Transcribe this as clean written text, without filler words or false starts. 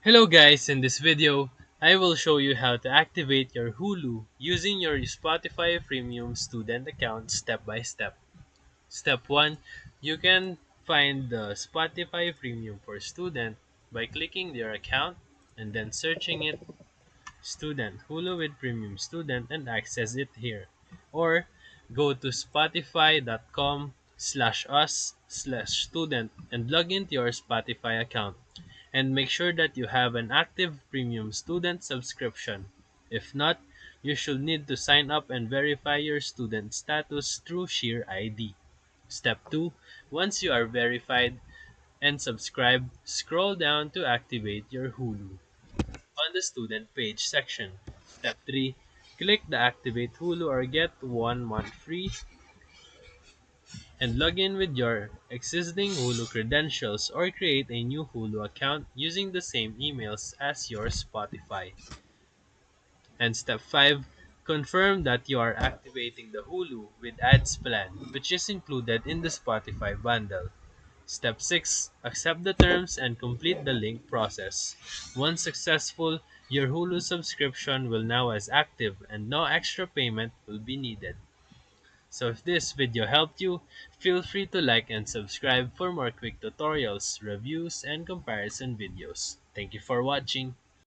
Hello guys, in this video, I will show you how to activate your Hulu using your Spotify Premium student account step by step. Step 1, you can find the Spotify Premium for student by clicking your account and then searching it student Hulu with Premium student and access it here. Or go to spotify.com/us/student and log into your Spotify account and make sure that you have an active premium student subscription. If not, you should need to sign up and verify your student status through Share ID. Step 2, once you are verified and subscribed, scroll down to activate your Hulu on the student page section. Step 3, click the activate Hulu or get 1 month free and log in with your existing Hulu credentials or create a new Hulu account using the same emails as your Spotify. And step 5, confirm that you are activating the Hulu with ads plan, which is included in the Spotify bundle. Step 6, accept the terms and complete the link process. Once successful, your Hulu subscription will now as active and no extra payment will be needed. So if this video helped you, feel free to like and subscribe for more quick tutorials, reviews, and comparison videos. Thank you for watching.